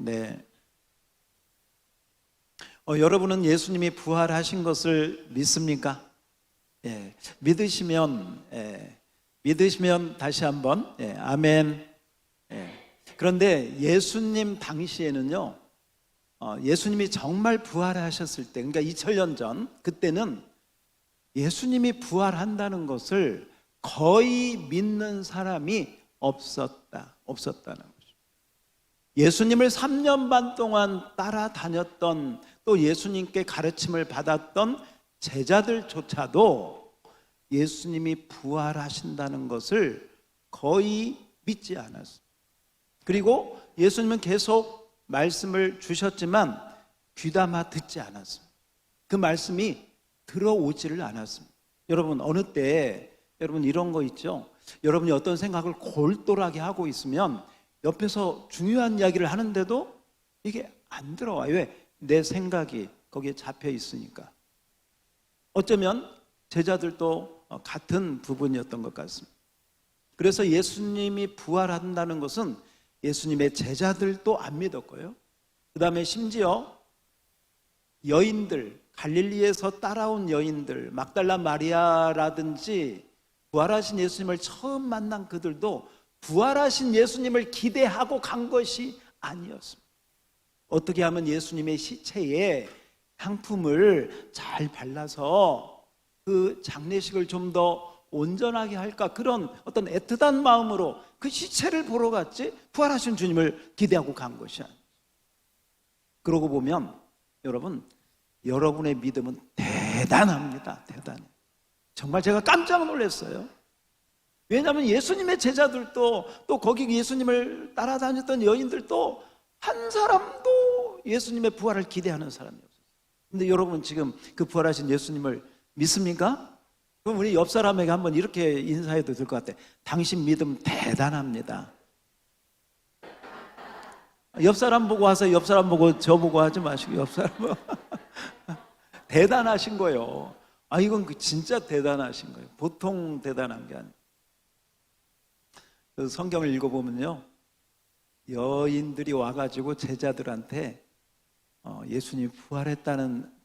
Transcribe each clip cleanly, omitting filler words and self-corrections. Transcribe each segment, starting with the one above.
네. 여러분은 예수님이 부활하신 것을 믿습니까? 예. 믿으시면 다시 한번 아멘. 그런데 예수님 당시에는요, 예수님이 정말 부활하셨을 때, 그러니까 2000년 전, 그때는 예수님이 부활한다는 것을 거의 믿는 사람이 없었다는 거죠. 예수님을 3년 반 동안 따라다녔던, 또 예수님께 가르침을 받았던 제자들조차도 예수님이 부활하신다는 것을 거의 믿지 않았어요. 그리고 예수님은 계속 말씀을 주셨지만 귀담아 듣지 않았습니다. 그 말씀이 들어오지를 않았습니다. 여러분, 어느 때 여러분 이런 거 있죠? 여러분이 어떤 생각을 골똘하게 하고 있으면 옆에서 중요한 이야기를 하는데도 이게 안 들어와요. 왜? 내 생각이 거기에 잡혀 있으니까. 어쩌면 제자들도 같은 부분이었던 것 같습니다. 그래서 예수님이 부활한다는 것은 예수님의 제자들도 안 믿었고요. 그 다음에 심지어 여인들, 갈릴리에서 따라온 여인들, 막달라 마리아라든지 부활하신 예수님을 처음 만난 그들도 부활하신 예수님을 기대하고 간 것이 아니었습니다. 어떻게 하면 예수님의 시체에 향품을 잘 발라서 그 장례식을 좀 더 온전하게 할까, 그런 어떤 애틋한 마음으로 그 시체를 보러 갔지 부활하신 주님을 기대하고 간 것이 아니에요. 그러고 보면 여러분, 여러분의 믿음은 대단합니다. 대단해. 정말 제가 깜짝 놀랐어요. 왜냐하면 예수님의 제자들도, 또 거기 예수님을 따라다녔던 여인들도 한 사람도 예수님의 부활을 기대하는 사람이 없어요. 근데 여러분 지금 그 부활하신 예수님을 믿습니까? 그럼 우리 옆 사람에게 한번 이렇게 인사해도 될 것 같아. 당신 믿음 대단합니다. 옆 사람 보고 하세요. 옆 사람 보고 저 보고 하지 마시고 옆 사람 보고. 대단하신 거예요. 이건 진짜 대단하신 거예요. 보통 대단한 게 아니에요. 성경을 읽어보면요, 여인들이 와가지고 제자들한테 예수님이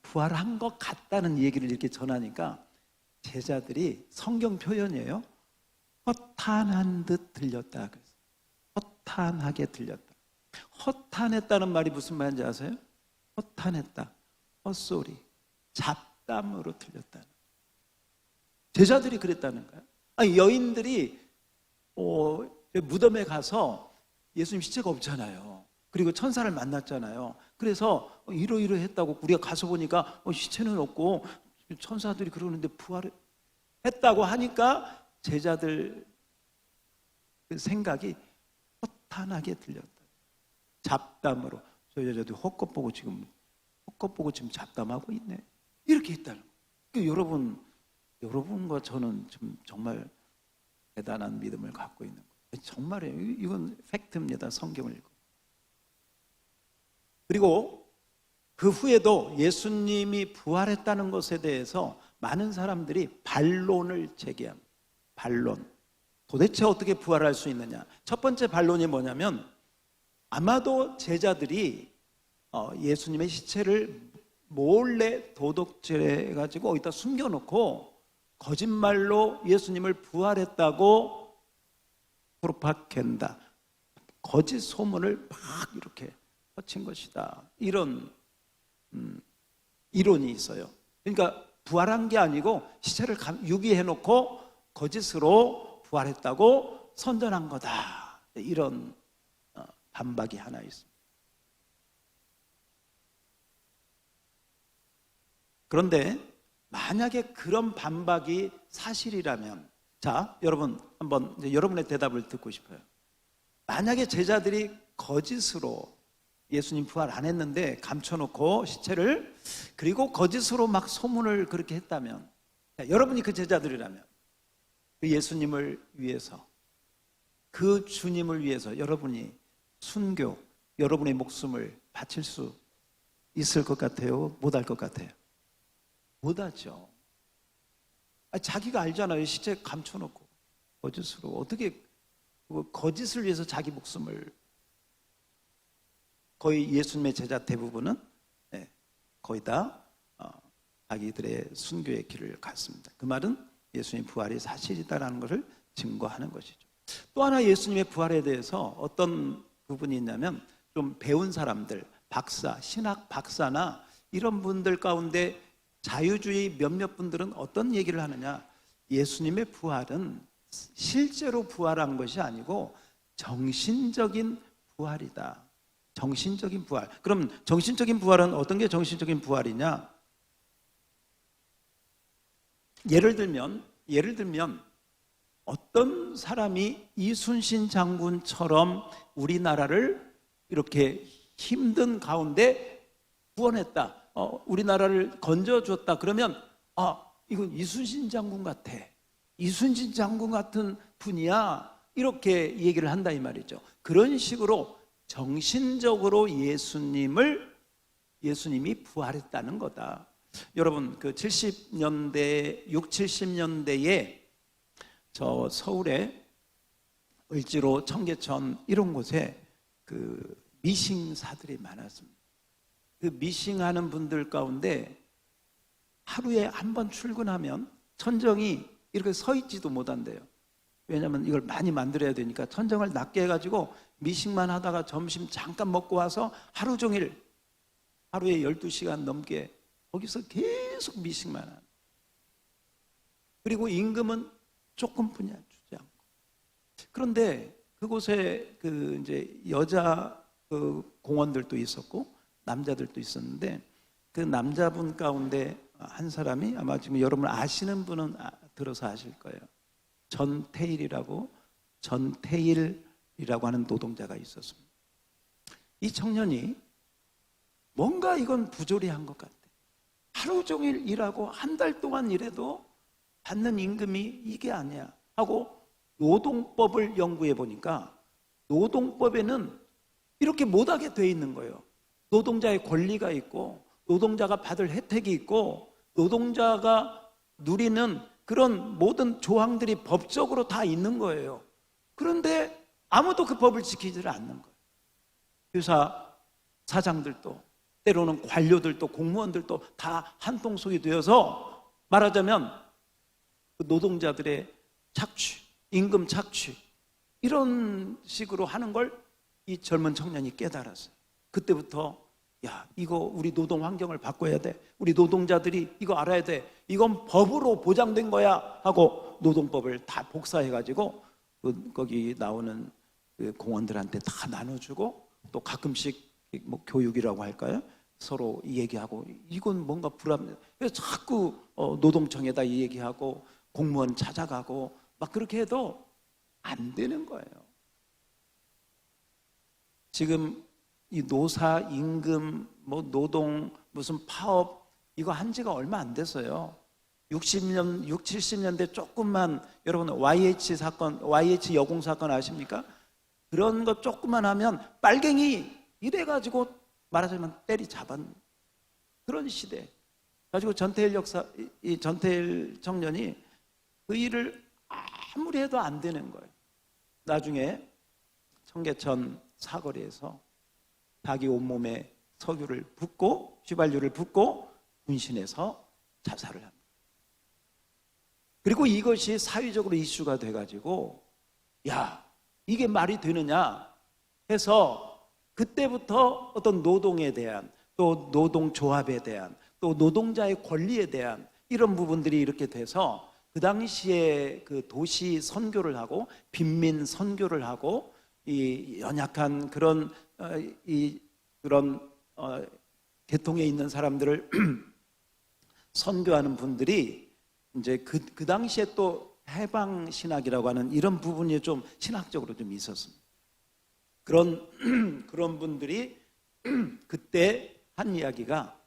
부활한 것 같다는 얘기를 이렇게 전하니까 제자들이, 성경 표현이에요, 허탄한 듯 들렸다. 그래서 허탄하게 들렸다. 허탄했다는 말이 무슨 말인지 아세요? 허탄했다, 헛소리, 잡담으로 들렸다. 제자들이 그랬다는 거예요. 여인들이 무덤에 가서 예수님 시체가 없잖아요. 그리고 천사를 만났잖아요. 그래서 이러이러했다고, 우리가 가서 보니까 시체는 없고 천사들이 그러는데 부활했다고 하니까 제자들 그 생각이 허탄하게 들렸다. 잡담으로. 저 여자도 헛것 보고 지금 잡담하고 있네, 이렇게 했다는 거예요. 여러분과 저는 좀 정말 대단한 믿음을 갖고 있는 거예요. 정말이에요. 이건 팩트입니다. 성경을 읽고. 그리고 그 후에도 예수님이 부활했다는 것에 대해서 많은 사람들이 반론을 제기합니다. 반론. 도대체 어떻게 부활할 수 있느냐? 첫 번째 반론이 뭐냐면, 아마도 제자들이 예수님의 시체를 몰래 도둑질해가지고 어디다 숨겨놓고 거짓말로 예수님을 부활했다고 프로파간다, 거짓 소문을 막 이렇게 퍼친 것이다, 이런 이론이 있어요. 그러니까 부활한 게 아니고 시체를 유기해놓고 거짓으로 부활했다고 선전한 거다, 이런 반박이 하나 있습니다. 그런데 만약에 그런 반박이 사실이라면, 자, 여러분 한번 이제 여러분의 대답을 듣고 싶어요. 만약에 제자들이 거짓으로 예수님 부활 안 했는데 감춰놓고 시체를, 그리고 거짓으로 막 소문을 그렇게 했다면, 자, 여러분이 그 제자들이라면 그 예수님을 위해서, 그 주님을 위해서 여러분이 순교, 여러분의 목숨을 바칠 수 있을 것 같아요? 못할 것 같아요? 못하죠. 자기가 알잖아요. 시체 감춰놓고 거짓으로 어떻게 거짓을 위해서 자기 목숨을, 거의 예수님의 제자 대부분은 거의 다 자기들의 순교의 길을 갔습니다. 그 말은 예수님 부활이 사실이다라는 것을 증거하는 것이죠. 또 하나 예수님의 부활에 대해서 어떤 부분이 있냐면 좀 배운 사람들, 박사, 신학 박사나 이런 분들 가운데 자유주의 몇몇 분들은 어떤 얘기를 하느냐, 예수님의 부활은 실제로 부활한 것이 아니고 정신적인 부활이다. 정신적인 부활. 그럼 정신적인 부활은 어떤 게 정신적인 부활이냐? 예를 들면 어떤 사람이 이순신 장군처럼 우리나라를 이렇게 힘든 가운데 구원했다, 우리나라를 건져줬다, 그러면 이건 이순신 장군 같아, 이순신 장군 같은 분이야, 이렇게 얘기를 한다 이 말이죠. 그런 식으로 정신적으로 예수님이 부활했다는 거다. 여러분, 그 70년대, 6, 70년대에 저 서울에 을지로, 청계천 이런 곳에 그 미싱사들이 많았습니다. 그 미싱하는 분들 가운데 하루에 한 번 출근하면 천정이 이렇게 서 있지도 못한대요. 왜냐하면 이걸 많이 만들어야 되니까 천정을 낮게 해가지고 미싱만 하다가 점심 잠깐 먹고 와서 하루 종일, 하루에 12시간 넘게 거기서 계속 미싱만 하는. 그리고 임금은 조금뿐이야 주지 않고. 그런데 그곳에 그 이제 여자 그 공원들도 있었고 남자들도 있었는데, 그 남자분 가운데 한 사람이 아마 지금 여러분 아시는 분은 들어서 아실 거예요. 전태일이라고 하는 노동자가 있었습니다. 이 청년이 뭔가 이건 부조리한 것 같아. 하루 종일 일하고 한 달 동안 일해도 받는 임금이 이게 아니야 하고 노동법을 연구해 보니까 노동법에는 이렇게 못하게 돼 있는 거예요. 노동자의 권리가 있고 노동자가 받을 혜택이 있고 노동자가 누리는 그런 모든 조항들이 법적으로 다 있는 거예요. 그런데 아무도 그 법을 지키지를 않는 거예요. 회사 사장들도, 때로는 관료들도, 공무원들도 다 한통속이 되어서 말하자면 그 노동자들의 착취, 임금 착취, 이런 식으로 하는 걸 이 젊은 청년이 깨달았어요. 그때부터 이거 우리 노동 환경을 바꿔야 돼, 우리 노동자들이 이거 알아야 돼, 이건 법으로 보장된 거야 하고 노동법을 다 복사해가지고 거기 나오는 그 공원들한테 다 나눠주고, 또 가끔씩 뭐 교육이라고 할까요? 서로 얘기하고, 이건 뭔가 불합리해. 그래서 자꾸 노동청에다 얘기하고 공무원 찾아가고 막 그렇게 해도 안 되는 거예요. 지금 이 노사, 임금, 뭐 노동, 무슨 파업, 이거 한 지가 얼마 안 됐어요. 70년대 조금만, 여러분 YH 사건, YH 여공 사건 아십니까? 그런 거 조금만 하면 빨갱이 이래가지고 말하자면 때리 잡은 그런 시대. 가지고 이 전태일 청년이 그 일을 아무리 해도 안 되는 거예요. 나중에 청계천 사거리에서 자기 온몸에 석유를 붓고 휘발유를 붓고 분신해서 자살을 합니다. 그리고 이것이 사회적으로 이슈가 돼가지고 이게 말이 되느냐 해서 그때부터 어떤 노동에 대한, 또 노동조합에 대한, 또 노동자의 권리에 대한 이런 부분들이 이렇게 돼서 그 당시에 그 도시 선교를 하고 빈민 선교를 하고 이 연약한 그런 계통에 있는 사람들을 선교하는 분들이 이제 그 당시에 또 해방 신학이라고 하는 이런 부분이 좀 신학적으로 좀 있었습니다. 그런 분들이 그때 한 이야기가,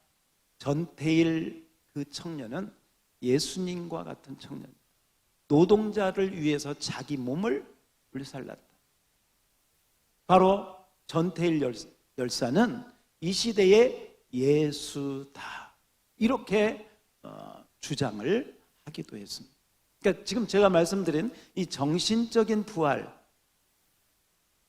전태일 그 청년은 예수님과 같은 청년, 노동자를 위해서 자기 몸을 불살랐다. 바로 전태일 열사는 이 시대의 예수다, 이렇게 주장을 하기도 했습니다. 그러니까 지금 제가 말씀드린 이 정신적인 부활,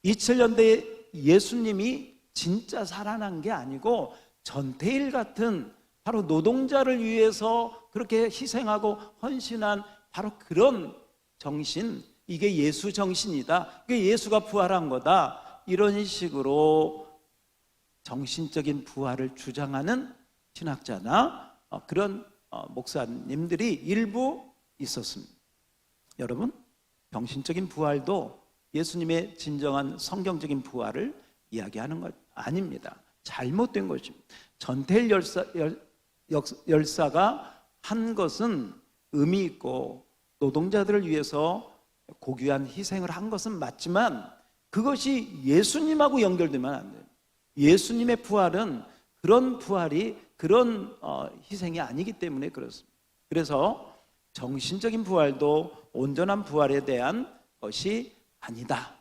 2000년대에 예수님이 진짜 살아난 게 아니고 전태일 같은 바로 노동자를 위해서 그렇게 희생하고 헌신한 바로 그런 정신, 이게 예수 정신이다, 이게 예수가 부활한 거다, 이런 식으로 정신적인 부활을 주장하는 신학자나 그런 목사님들이 일부 있었습니다. 여러분, 정신적인 부활도 예수님의 진정한 성경적인 부활을 이야기하는 것 아닙니다. 잘못된 것입니다. 전태일 열사가 한 것은 의미 있고 노동자들을 위해서 고귀한 희생을 한 것은 맞지만 그것이 예수님하고 연결되면 안 돼요. 예수님의 부활은 그런 부활이 그런 희생이 아니기 때문에 그렇습니다. 그래서 정신적인 부활도 온전한 부활에 대한 것이 아니다.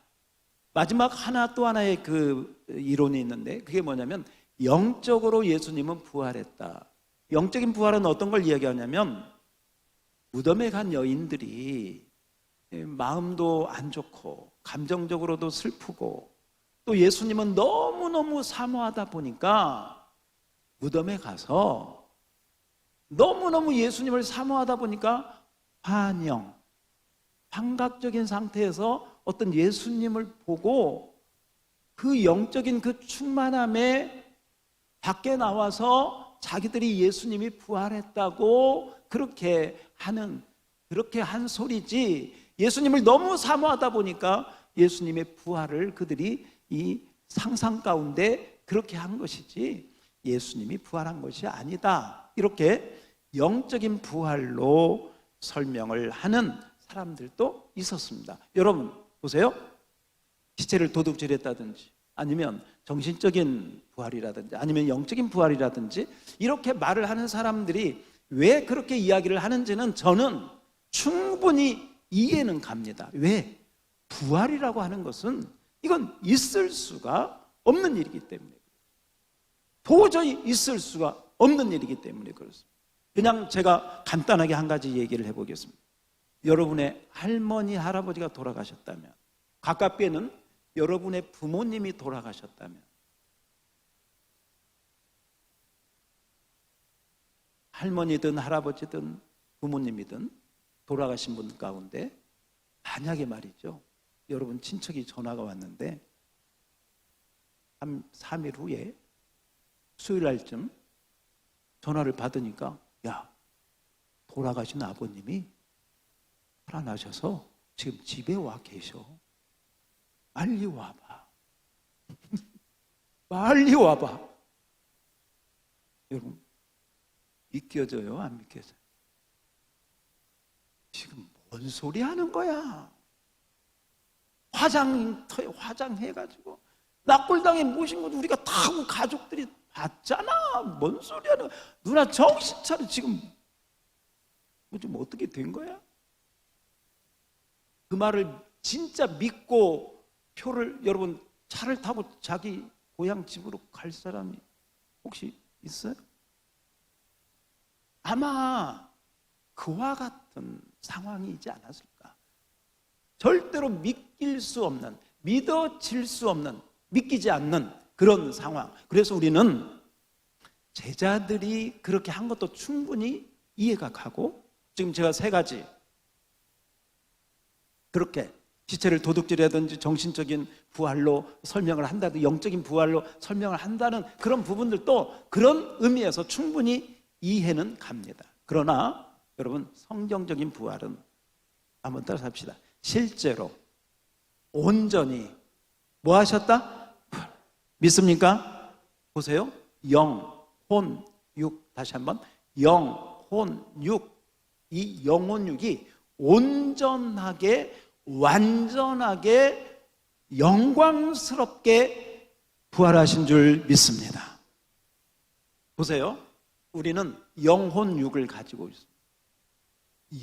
마지막 또 하나의 그 이론이 있는데 그게 뭐냐면 영적으로 예수님은 부활했다. 영적인 부활은 어떤 걸 이야기하냐면 무덤에 간 여인들이 마음도 안 좋고 감정적으로도 슬프고 또 예수님은 너무너무 사모하다 보니까 무덤에 가서 너무너무 예수님을 사모하다 보니까 환각적인 상태에서 어떤 예수님을 보고 그 영적인 그 충만함에 밖에 나와서 자기들이 예수님이 부활했다고 그렇게 한 소리지, 예수님을 너무 사모하다 보니까 예수님의 부활을 그들이 이 상상 가운데 그렇게 한 것이지 예수님이 부활한 것이 아니다. 이렇게 영적인 부활로 설명을 하는 사람들도 있었습니다. 여러분 보세요. 시체를 도둑질했다든지 아니면 정신적인 부활이라든지 아니면 영적인 부활이라든지 이렇게 말을 하는 사람들이 왜 그렇게 이야기를 하는지는 저는 충분히 이해는 갑니다. 왜? 부활이라고 하는 것은 이건 있을 수가 없는 일이기 때문에, 도저히 있을 수가 없는 일이기 때문에 그렇습니다. 그냥 제가 간단하게 한 가지 얘기를 해보겠습니다. 여러분의 할머니, 할아버지가 돌아가셨다면, 가깝게는 여러분의 부모님이 돌아가셨다면, 할머니든 할아버지든 부모님이든 돌아가신 분 가운데 만약에 말이죠, 여러분 친척이 전화가 왔는데 3일 후에 수요일 날쯤 전화를 받으니까 야, 돌아가신 아버님이 살아나셔서 지금 집에 와 계셔. 빨리 와봐. 빨리 와봐. 여러분 믿겨져요? 안 믿겨져요? 지금 뭔 소리 하는 거야? 화장해가지고 납골당에 모신 것 우리가 다 가족들이 봤잖아. 뭔 소리 하는 거야? 누나 정신 차려. 지금 좀 어떻게 된 거야? 그 말을 진짜 믿고 표를, 여러분 차를 타고 자기 고향 집으로 갈 사람이 혹시 있어요? 아마 그와 같은 상황이지 않았을까? 절대로 믿길 수 없는, 믿어질 수 없는, 믿기지 않는 그런 상황. 그래서 우리는 제자들이 그렇게 한 것도 충분히 이해가 가고, 지금 제가 3가지 그렇게 시체를 도둑질하든지 정신적인 부활로 설명을 한다든지 영적인 부활로 설명을 한다는 그런 부분들도 그런 의미에서 충분히 이해는 갑니다. 그러나 여러분 성경적인 부활은 한번 따라서 합시다. 실제로 온전히 뭐 하셨다? 믿습니까? 보세요. 영, 혼, 육. 다시 한번 영, 혼, 육. 이 영혼 육이 온전하게 완전하게 영광스럽게 부활하신 줄 믿습니다. 보세요. 우리는 영혼 육을 가지고 있습니다.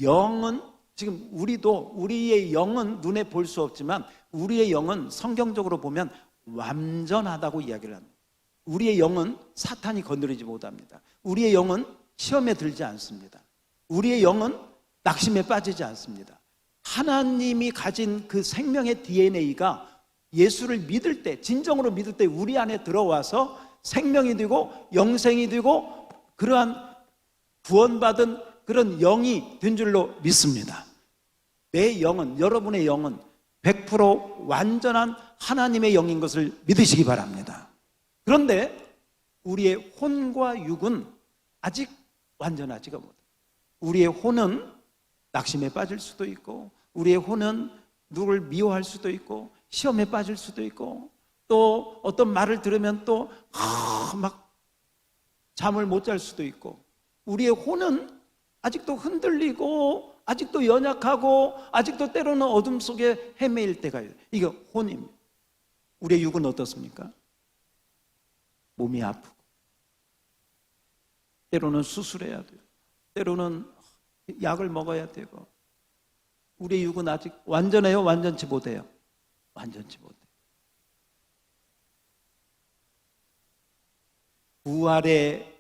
영은 지금 우리의 영은 눈에 볼 수 없지만 우리의 영은 성경적으로 보면 완전하다고 이야기를 합니다. 우리의 영은 사탄이 건드리지 못합니다. 우리의 영은 시험에 들지 않습니다. 우리의 영은 낙심에 빠지지 않습니다. 하나님이 가진 그 생명의 DNA가 예수를 믿을 때, 진정으로 믿을 때 우리 안에 들어와서 생명이 되고 영생이 되고 그러한 구원받은 그런 영이 된 줄로 믿습니다. 내 영은, 여러분의 영은 100% 완전한 하나님의 영인 것을 믿으시기 바랍니다. 그런데 우리의 혼과 육은 아직 완전하지가 못해요. 우리의 혼은 낙심에 빠질 수도 있고, 우리의 혼은 누구를 미워할 수도 있고, 시험에 빠질 수도 있고, 또 어떤 말을 들으면 또 막 잠을 못 잘 수도 있고, 우리의 혼은 아직도 흔들리고 아직도 연약하고 아직도 때로는 어둠 속에 헤매일 때가 있어요. 이게 혼입니다. 우리의 육은 어떻습니까? 몸이 아프고 때로는 수술해야 돼요. 때로는 약을 먹어야 되고. 우리의 육은 아직 완전해요? 완전치 못해요? 완전치 못해요. 부활의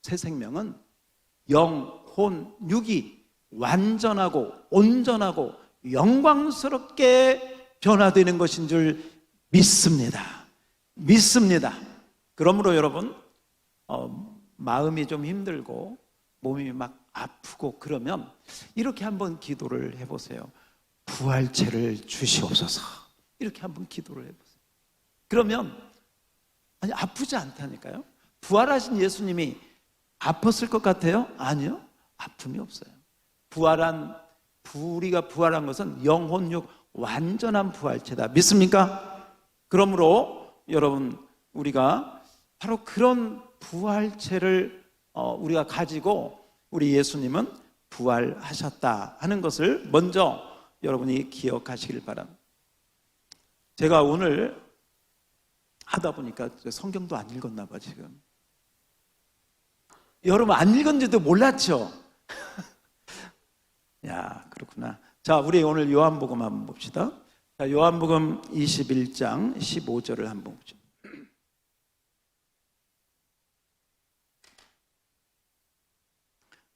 새 생명은 영, 혼, 육이 완전하고 온전하고 영광스럽게 변화되는 것인 줄 믿습니다. 믿습니다. 그러므로 여러분, 마음이 좀 힘들고 몸이 막 아프고 그러면 이렇게 한번 기도를 해보세요. 부활체를 주시옵소서. 이렇게 한번 기도를 해보세요. 그러면 아니 아프지 않다니까요. 부활하신 예수님이 아팠을 것 같아요? 아니요. 아픔이 없어요. 우리가 부활한 것은 영혼, 육 완전한 부활체다. 믿습니까? 그러므로 여러분, 우리가 바로 그런 부활체를 우리가 가지고 우리 예수님은 부활하셨다 하는 것을 먼저 여러분이 기억하시길 바랍니다. 제가 오늘 하다 보니까 성경도 안 읽었나 봐 지금. 여러분 안 읽은지도 몰랐죠? 야, 그렇구나. 자, 우리 오늘 요한복음 한번 봅시다. 자, 요한복음 21장 15절을 한번 보죠.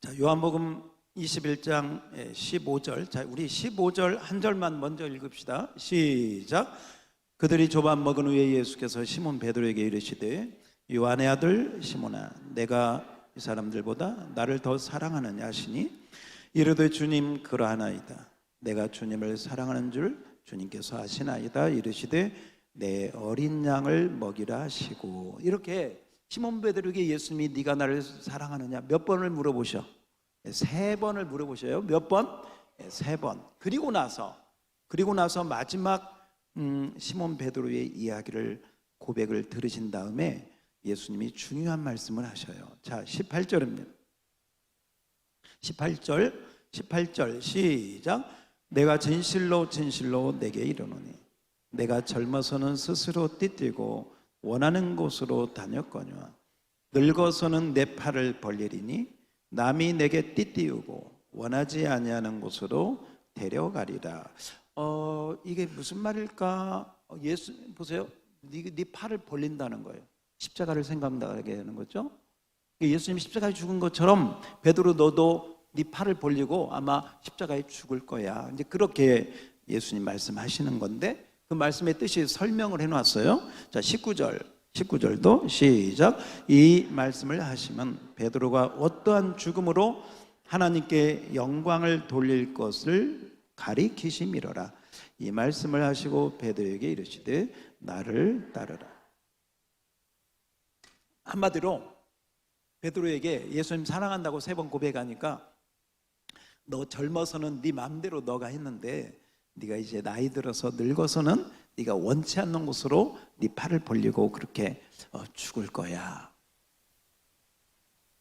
자, 요한복음 21장 15절. 자, 우리 15절 한 절만 먼저 읽읍시다. 시작. 그들이 조반 먹은 후에 예수께서 시몬 베드로에게 이르시되 요한의 아들 시몬아, 내가 이 사람들보다 나를 더 사랑하느냐 하시니 이르되 주님 그러하나이다. 내가 주님을 사랑하는 줄 주님께서 아시나이다. 이르시되 내 어린 양을 먹이라 하시고. 이렇게 시몬 베드로에게 예수님이 네가 나를 사랑하느냐 몇 번을 물어보셔? 3번을 물어보셔요. 몇 번? 3번. 그리고 나서 마지막 시몬 베드로의 이야기를 고백을 들으신 다음에 예수님이 중요한 말씀을 하셔요. 자, 18절입니다. 18절 시작. 내가 진실로 진실로 내게 이르노니 내가 젊어서는 스스로 띠뛰고 원하는 곳으로 다녔거니와 늙어서는 내 팔을 벌리리니 남이 내게 띠띠우고 원하지 아니하는 곳으로 데려가리라. 이게 무슨 말일까? 예수 보세요. 네 팔을 벌린다는 거예요. 십자가를 생각나게 하는 거죠. 예수님이 십자가에 죽은 것처럼 베드로 너도 네 팔을 벌리고 아마 십자가에 죽을 거야. 이제 그렇게 예수님 말씀하시는 건데 그 말씀의 뜻이 설명을 해놨어요. 자, 19절도 시작. 이 말씀을 하시면 베드로가 어떠한 죽음으로 하나님께 영광을 돌릴 것을 가리키심이로라. 이 말씀을 하시고 베드로에게 이르시되 나를 따르라. 한마디로 베드로에게 예수님 사랑한다고 3번 고백하니까 너 젊어서는 네 맘대로 너가 했는데 네가 이제 나이 들어서 늙어서는 네가 원치 않는 곳으로 네 팔을 벌리고 그렇게 죽을 거야.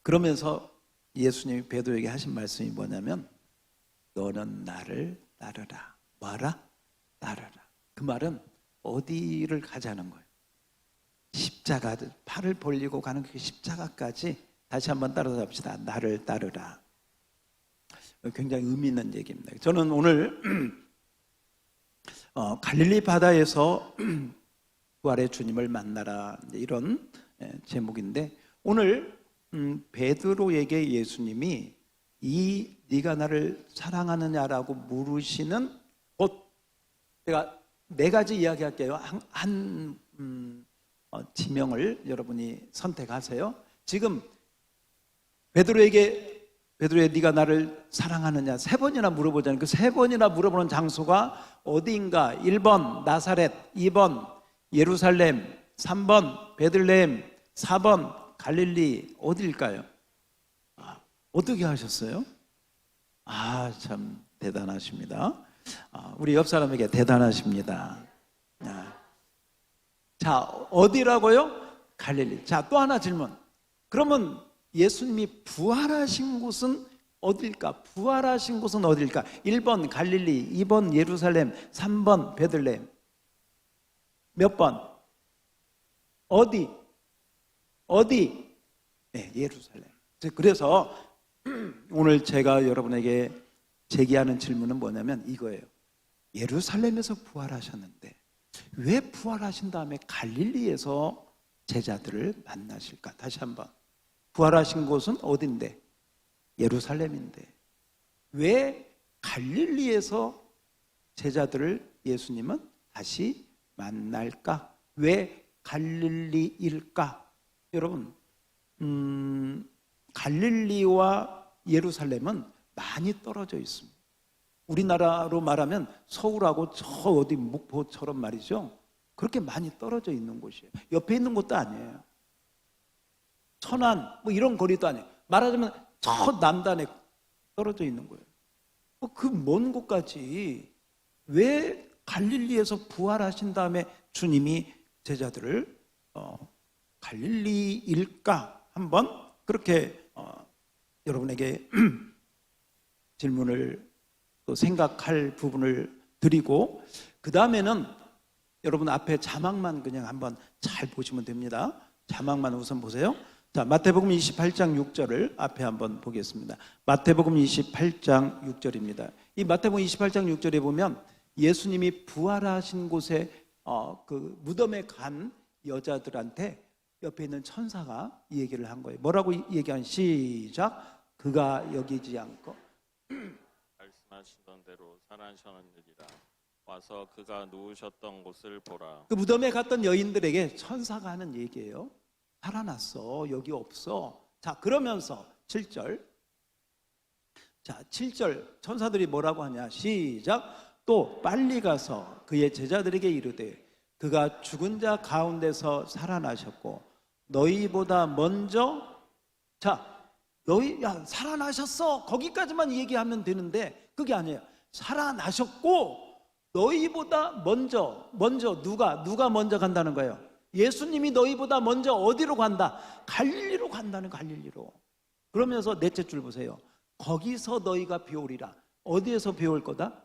그러면서 예수님이 베드로에게 하신 말씀이 뭐냐면 너는 나를 따르라. 뭐라? 따르라. 그 말은 어디를 가자는 거예요? 십자가, 팔을 벌리고 가는 그 십자가까지 다시 한번 따라서 봅시다. 나를 따르라. 굉장히 의미 있는 얘기입니다. 저는 오늘 갈릴리 바다에서 부활의 주님을 만나라 이런 제목인데 오늘 베드로에게 예수님이 네가 나를 사랑하느냐라고 물으시는 곧 내가 네 가지 이야기할게요. 지명을 여러분이 선택하세요. 지금 베드로에게 네가 나를 사랑하느냐 세 번이나 물어보잖아요. 그 세 번이나 물어보는 장소가 어디인가? 1번 나사렛, 2번 예루살렘, 3번 베들레헴, 4번 갈릴리. 어디일까요? 어떻게 하셨어요? 참 대단하십니다. 우리 옆 사람에게 대단하십니다. 자, 어디라고요? 갈릴리. 자, 또 하나 질문. 그러면 예수님이 부활하신 곳은 어딜까? 부활하신 곳은 어딜까? 1번 갈릴리, 2번 예루살렘, 3번 베들레헴. 몇 번? 어디? 네, 예루살렘. 그래서 오늘 제가 여러분에게 제기하는 질문은 뭐냐면 이거예요. 예루살렘에서 부활하셨는데 왜 부활하신 다음에 갈릴리에서 제자들을 만나실까? 다시 한번. 부활하신 곳은 어딘데? 예루살렘인데 왜 갈릴리에서 제자들을 예수님은 다시 만날까? 왜 갈릴리일까? 여러분, 갈릴리와 예루살렘은 많이 떨어져 있습니다. 우리나라로 말하면 서울하고 저 어디 목포처럼 말이죠. 그렇게 많이 떨어져 있는 곳이에요. 옆에 있는 곳도 아니에요. 천안 뭐 이런 거리도 아니에요. 말하자면 저 남단에 떨어져 있는 거예요. 그 먼 곳까지 왜 갈릴리에서 부활하신 다음에 주님이 제자들을 갈릴리일까? 한번 그렇게 여러분에게 질문을 또 생각할 부분을 드리고, 그 다음에는 여러분 앞에 자막만 그냥 한번 잘 보시면 됩니다. 자막만 우선 보세요. 자, 마태복음 28장 6절을 앞에 한번 보겠습니다. 마태복음 28장 6절입니다. 이 마태복음 28장 6절에 보면 예수님이 부활하신 곳에 그 무덤에 간 여자들한테 옆에 있는 천사가 이 얘기를 한 거예요. 뭐라고 얘기한? 시작. 그가 여기지 않고 말씀하시던 대로 살아나셨느니라. 와서 그가 누우셨던 곳을 보라. 그 무덤에 갔던 여인들에게 천사가 하는 얘기예요. 살아났어. 여기 없어. 자, 그러면서 7절. 자, 7절 천사들이 뭐라고 하냐? 시작. 또 빨리 가서 그의 제자들에게 이르되 그가 죽은 자 가운데서 살아나셨고 너희보다 먼저, 자, 너희 살아나셨어. 거기까지만 얘기하면 되는데 그게 아니에요. 살아나셨고 너희보다 먼저 누가 먼저 간다는 거예요? 예수님이 너희보다 먼저 어디로 간다? 갈릴리로 간다는, 갈릴리로. 그러면서 넷째 줄 보세요. 거기서 너희가 배우리라. 어디에서 배울 거다?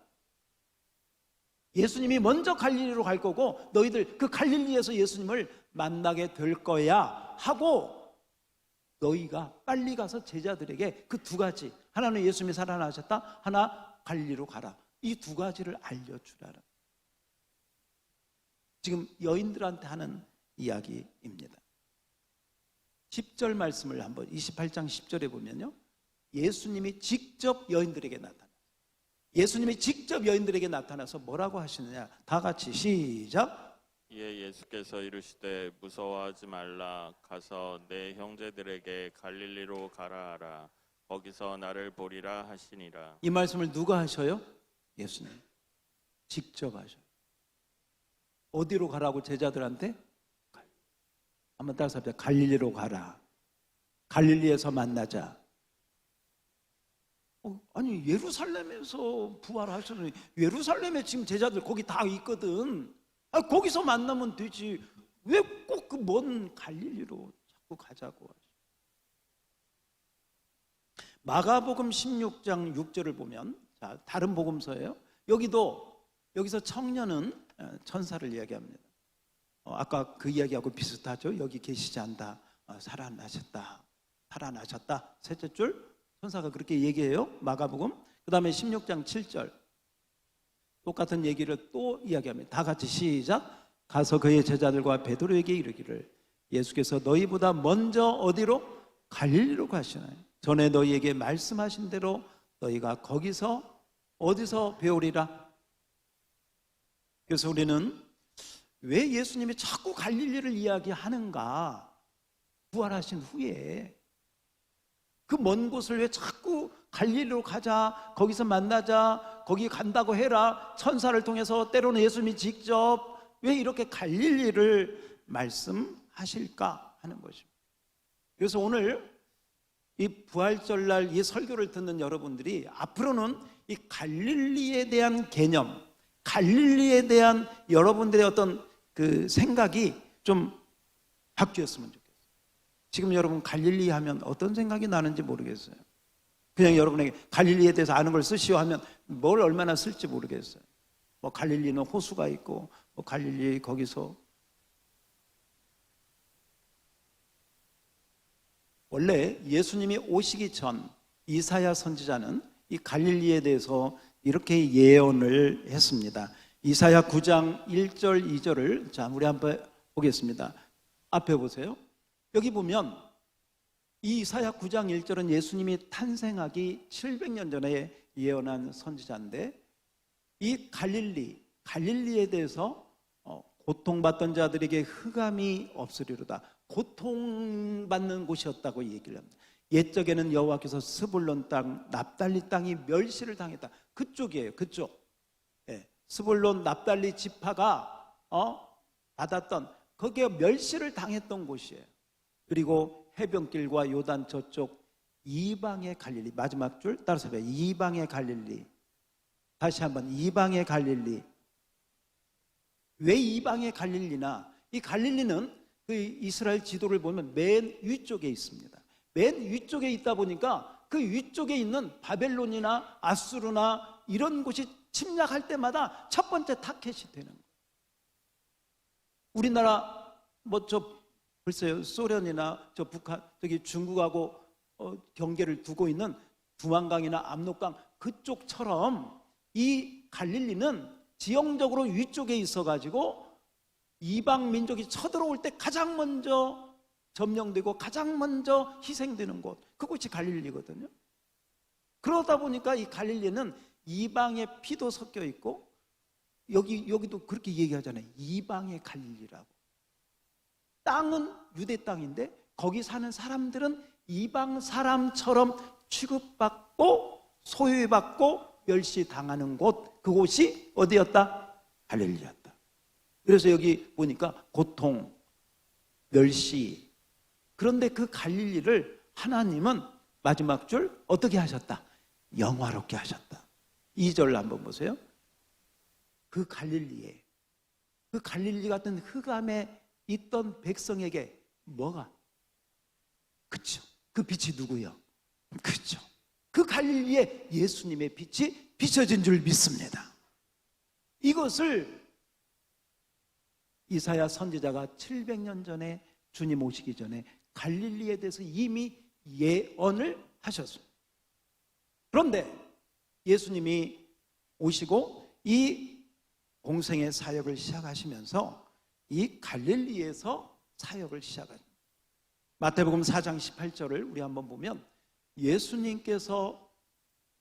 예수님이 먼저 갈릴리로 갈 거고 너희들 그 갈릴리에서 예수님을 만나게 될 거야 하고, 너희가 빨리 가서 제자들에게 그 두 가지, 하나는 예수님이 살아나셨다, 하나 갈릴리로 가라, 이 두 가지를 알려주라는, 지금 여인들한테 하는 이야기입니다. 10절 말씀을 한번 28장 10절에 보면요, 예수님이 직접 여인들에게 나타나서, 예수님이 직접 여인들에게 나타나서 뭐라고 하시느냐? 다 같이 시작. 이에 예수께서 이르시되 무서워하지 말라. 가서 내 형제들에게 갈릴리로 가라 하라. 거기서 나를 보리라 하시니라. 이 말씀을 누가 하셔요? 예수님 직접 하셔요. 어디로 가라고? 제자들한테? 한번 따라서 합시다. 갈릴리로 가라. 갈릴리에서 만나자. 아니 예루살렘에서 부활하셨더니 예루살렘에 지금 제자들 거기 다 있거든. 거기서 만나면 되지. 왜 꼭 그 먼 갈릴리로 자꾸 가자고 하죠? 마가복음 16장 6절을 보면, 자, 다른 복음서예요. 여기서 청년은 천사를 이야기합니다. 아까 그 이야기하고 비슷하죠. 여기 계시지 않다. 살아나셨다. 셋째 줄 천사가 그렇게 얘기해요. 마가복음. 그 다음에 16장 7절 똑같은 얘기를 또 이야기합니다. 다 같이 시작. 가서 그의 제자들과 베드로에게 이르기를 예수께서 너희보다 먼저 어디로? 갈릴리로 가시나요? 전에 너희에게 말씀하신 대로 너희가 거기서 어디서 배우리라? 그래서 우리는 왜 예수님이 자꾸 갈릴리를 이야기하는가? 부활하신 후에 그 먼 곳을 왜 자꾸 갈릴리로 가자, 거기서 만나자, 거기 간다고 해라, 천사를 통해서 때로는 예수님이 직접 왜 이렇게 갈릴리를 말씀하실까 하는 것입니다. 그래서 오늘 이 부활절날 이 설교를 듣는 여러분들이 앞으로는 이 갈릴리에 대한 개념, 갈릴리에 대한 여러분들의 어떤 그 생각이 좀 바뀌었으면 좋겠어요. 지금 여러분 갈릴리 하면 어떤 생각이 나는지 모르겠어요. 그냥 여러분에게 갈릴리에 대해서 아는 걸 쓰시오 하면 뭘 얼마나 쓸지 모르겠어요. 뭐 갈릴리는 호수가 있고, 뭐 갈릴리 거기서 원래 예수님이 오시기 전 이사야 선지자는 이 갈릴리에 대해서 이렇게 예언을 했습니다. 이사야 9장 1절 2절을 자 우리 한번 보겠습니다. 앞에 보세요. 여기 보면 이 이사야 9장 1절은 예수님이 탄생하기 700년 전에 예언한 선지자인데, 이 갈릴리에 대해서 고통받던 자들에게 흑암이 없으리로다, 고통받는 곳이었다고 얘기를 합니다. 옛적에는 여호와께서 스불론 땅, 납달리 땅이 멸시를 당했다. 그쪽이에요. 그쪽. 스불론 납달리 지파가 받았던, 거기에 멸시를 당했던 곳이에요. 그리고 해변길과 요단 저쪽 이방의 갈릴리, 마지막 줄 따라서 해봐요. 이방의 갈릴리. 다시 한번 이방의 갈릴리. 왜 이방의 갈릴리나? 이 갈릴리는 그 이스라엘 지도를 보면 맨 위쪽에 있습니다. 맨 위쪽에 있다 보니까 그 위쪽에 있는 바벨론이나 아수르나 이런 곳이 침략할 때마다 첫 번째 타켓이 되는 거예요. 우리나라 글쎄요, 소련이나 북한, 저기 중국하고 경계를 두고 있는 두만강이나 압록강 그쪽처럼 이 갈릴리는 지형적으로 위쪽에 있어가지고 이방 민족이 쳐들어올 때 가장 먼저 점령되고 가장 먼저 희생되는 곳, 그곳이 갈릴리거든요. 그러다 보니까 이 갈릴리는 이방의 피도 섞여 있고, 여기도 그렇게 얘기하잖아요. 이방의 갈릴리라고. 땅은 유대 땅인데 거기 사는 사람들은 이방 사람처럼 취급받고 소유받고 멸시당하는 곳, 그곳이 어디였다? 갈릴리였다. 그래서 여기 보니까 고통, 멸시. 그런데 그 갈릴리를 하나님은 마지막 줄 어떻게 하셨다? 영화롭게 하셨다. 2절 한번 보세요. 그 갈릴리 같은 흑암에 있던 백성에게 뭐가? 그쵸. 그 빛이 누구요? 그쵸. 그 갈릴리에 예수님의 빛이 비춰진 줄 믿습니다. 이것을 이사야 선지자가 700년 전에 주님 오시기 전에 갈릴리에 대해서 이미 예언을 하셨습니다. 그런데 예수님이 오시고 이 공생의 사역을 시작하시면서 이 갈릴리에서 사역을 시작합니다. 마태복음 4장 18절을 우리 한번 보면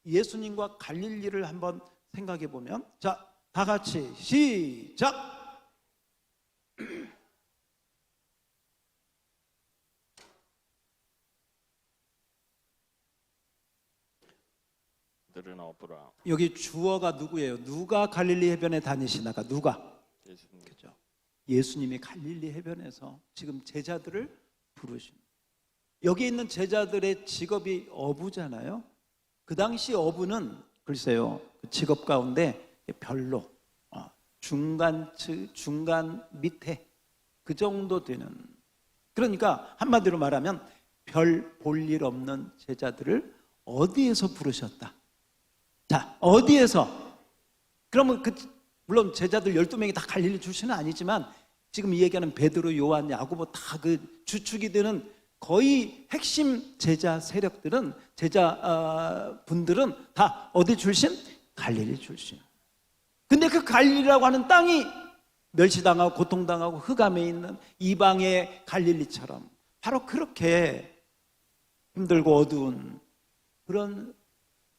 예수님과 갈릴리를 한번 생각해 보면, 자, 다 같이 시작! 들은 어부라. 여기 주어가 누구예요? 누가 갈릴리 해변에 다니시나가? 누가? 예수님. 그죠? 예수님이 갈릴리 해변에서 지금 제자들을 부르십니다. 여기 있는 제자들의 직업이 어부잖아요. 그 당시 어부는 글쎄요, 그 직업 가운데 별로 중간 밑에 그 정도 되는, 그러니까 한마디로 말하면 별 볼 일 없는 제자들을 어디에서 부르셨다? 자, 어디에서? 그러면 물론 제자들 12명이 다 갈릴리 출신은 아니지만 지금 이 얘기하는 베드로, 요한, 야고보 다 그 주축이 되는 거의 핵심 제자 세력들은, 제자 분들은 다 어디 출신? 갈릴리 출신. 근데 그 갈릴리라고 하는 땅이 멸시당하고 고통당하고 흑암에 있는 이방의 갈릴리처럼 바로 그렇게 힘들고 어두운 그런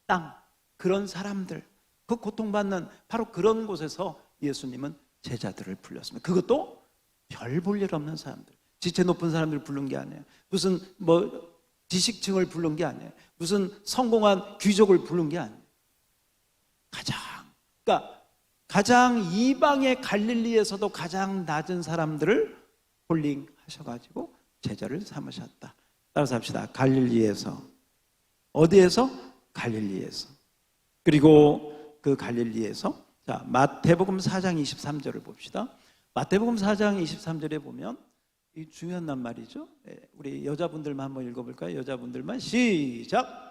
땅, 그런 사람들, 그 고통받는 바로 그런 곳에서 예수님은 제자들을 불렀습니다. 그것도 별 볼 일 없는 사람들, 지체 높은 사람들을 부른 게 아니에요. 무슨 지식층을 부른 게 아니에요. 무슨 성공한 귀족을 부른 게 아니에요. 그러니까 가장 이방의 갈릴리에서도 가장 낮은 사람들을 홀링하셔가지고 제자를 삼으셨다. 따라서 합시다. 갈릴리에서. 어디에서? 갈릴리에서. 그리고 그 갈릴리에서, 자, 마태복음 4장 23절을 봅시다. 마태복음 4장 23절에 보면 이 중요한 낱말이죠. 우리 여자분들만 한번 읽어볼까요? 여자분들만 시작.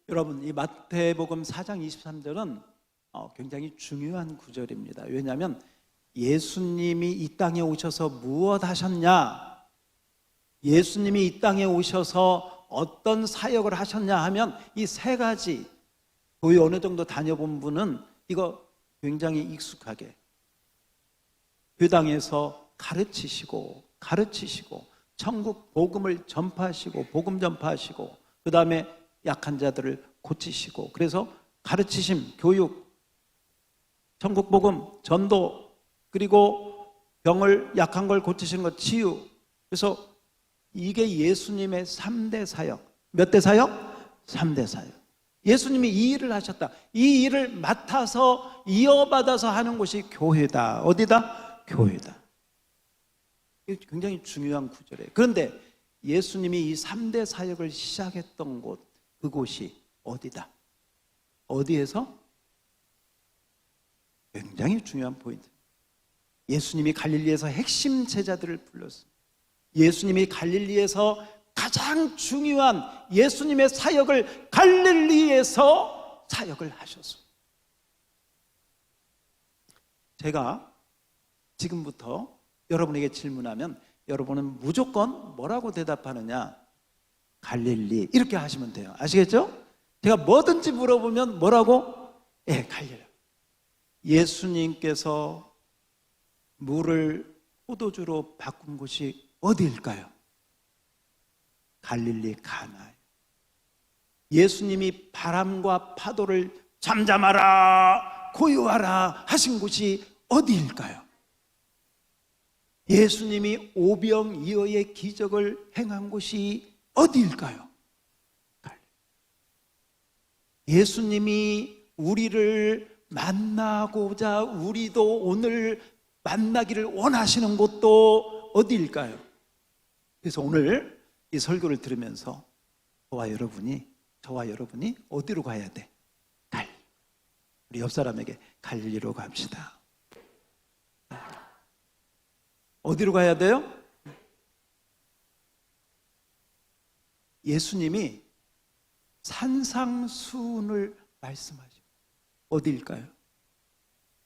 여러분, 이 마태복음 4장 23절은 굉장히 중요한 구절입니다. 왜냐하면 예수님이 이 땅에 오셔서 무엇 하셨냐, 예수님이 이 땅에 오셔서 어떤 사역을 하셨냐 하면 이 세 가지, 교회 어느 정도 다녀본 분은 이거 굉장히 익숙하게 교당에서 가르치시고 천국 복음을 전파하시고 복음 전파하시고, 그 다음에 약한 자들을 고치시고, 그래서 가르치심, 교육, 천국 복음, 전도, 그리고 병을, 약한 걸 고치시는 것, 치유. 그래서 이게 예수님의 3대 사역. 몇 대 사역? 3대 사역. 예수님이 이 일을 하셨다. 이 일을 맡아서 이어받아서 하는 곳이 교회다. 어디다? 교회다. 이게 굉장히 중요한 구절이에요. 그런데 예수님이 이 3대 사역을 시작했던 곳, 그곳이 어디다? 어디에서? 굉장히 중요한 포인트. 예수님이 갈릴리에서 핵심 제자들을 불렀습니다. 예수님이 갈릴리에서 가장 중요한 예수님의 사역을 갈릴리에서 사역을 하셨습니다. 제가 지금부터 여러분에게 질문하면 여러분은 무조건 뭐라고 대답하느냐? 갈릴리, 이렇게 하시면 돼요. 아시겠죠? 제가 뭐든지 물어보면 뭐라고? 갈릴리. 예수님께서 물을 포도주로 바꾼 곳이 어디일까요? 갈릴리 가나예요. 예수님이 바람과 파도를 잠잠하라, 고요하라 하신 곳이 어디일까요? 예수님이 오병이어의 기적을 행한 곳이 어디일까요? 예수님이 우리를 만나고자 우리도 오늘 만나기를 원하시는 곳도 어디일까요? 그래서 오늘 이 설교를 들으면서 저와 여러분이 어디로 가야 돼? 우리 옆 사람에게 갈릴리로 갑시다. 어디로 가야 돼요? 예수님이 산상수훈을 말씀하시고 어디일까요?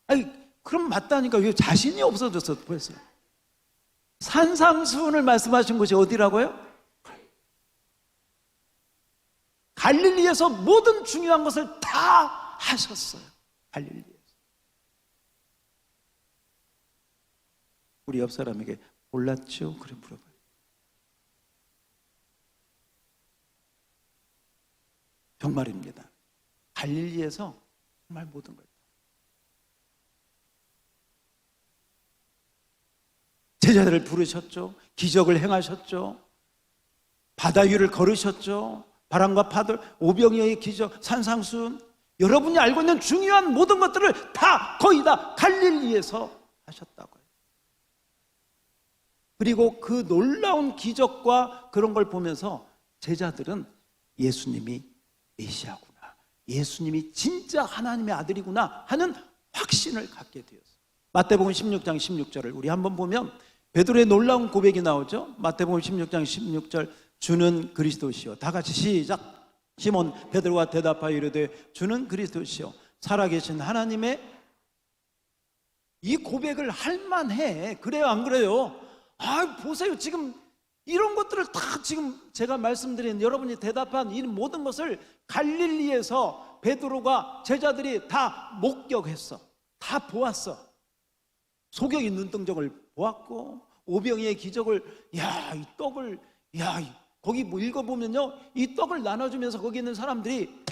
아니, 그럼 맞다니까 왜 자신이 없어졌어 벌써? 산상수훈을 말씀하신 곳이 어디라고요? 갈릴리에서 모든 중요한 것을 다 하셨어요. 갈릴리에서. 우리 옆 사람에게 몰랐죠? 그래 물어봐요. 정말입니다. 갈릴리에서 정말 모든 걸. 제자들을 부르셨죠. 기적을 행하셨죠. 바다 위를 걸으셨죠. 바람과 파도, 오병이어의 기적, 산상수훈, 여러분이 알고 있는 중요한 모든 것들을 다 거의 다 갈릴리에서 하셨다고요. 그리고 그 놀라운 기적과 그런 걸 보면서 제자들은 예수님이 메시아구나, 예수님이 진짜 하나님의 아들이구나 하는 확신을 갖게 되었어요. 마태복음 16장 16절을 우리 한번 보면 베드로의 놀라운 고백이 나오죠. 마태복음 16장 16절, 주는 그리스도시요. 다 같이 시작. 시몬 베드로가 대답하여 이르되 주는 그리스도시요 살아계신 하나님의. 이 고백을 할 만해. 그래요, 안 그래요? 보세요. 지금 이런 것들을 다 지금 제가 말씀드린, 여러분이 대답한 이 모든 것을 갈릴리에서 베드로가, 제자들이 다 목격했어. 다 보았어. 소경이 눈동정을 보았고, 오병이의 기적을, 이 떡을, 거기 뭐 읽어보면요, 이 떡을 나눠주면서 거기 있는 사람들이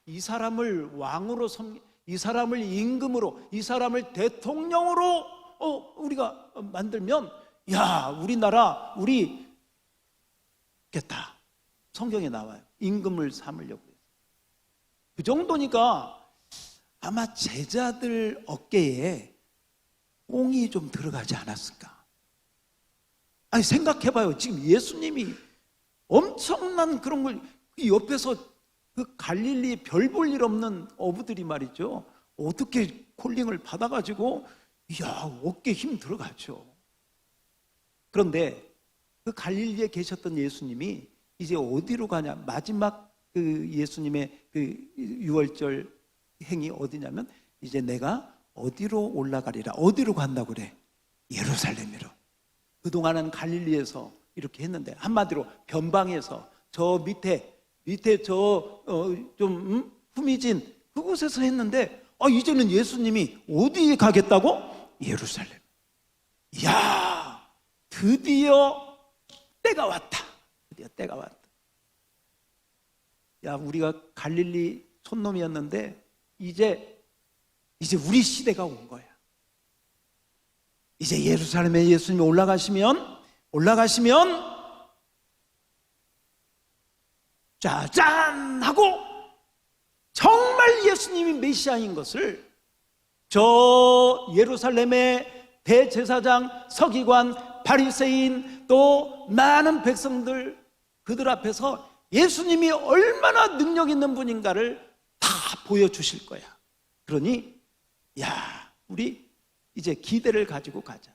이 사람을 왕으로 이 사람을 임금으로, 이 사람을 대통령으로 우리가 만들면 우리나라 우리 겠다. 성경에 나와요. 임금을 삼으려고 해서. 그 정도니까 아마 제자들 어깨에 뽕이 좀 들어가지 않았을까. 아니, 생각해봐요. 지금 예수님이 엄청난 그런 걸 옆에서 그 갈릴리 별 볼 일 없는 어부들이 말이죠, 어떻게 콜링을 받아가지고 어깨에 힘 들어가죠. 그런데 그 갈릴리에 계셨던 예수님이 이제 어디로 가냐, 마지막 그 예수님의 그 유월절 행이 어디냐면, 이제 내가 어디로 올라가리라. 어디로 간다고 그래? 예루살렘으로. 그동안은 갈릴리에서 이렇게 했는데, 한마디로 변방에서 저 밑에 좀 후미진 그곳에서 했는데, 이제는 예수님이 어디에 가겠다고? 예루살렘. 드디어 때가 왔다. 드디어 때가 왔다. 우리가 갈릴리 촌놈이었는데 이제 우리 시대가 온 거야. 이제 예루살렘에 예수님이 올라가시면 짜잔 하고 정말 예수님이 메시아인 것을 저 예루살렘의 대제사장, 서기관, 바리새인, 또 많은 백성들, 그들 앞에서 예수님이 얼마나 능력 있는 분인가를 다 보여주실 거야. 그러니 우리 이제 기대를 가지고 가자.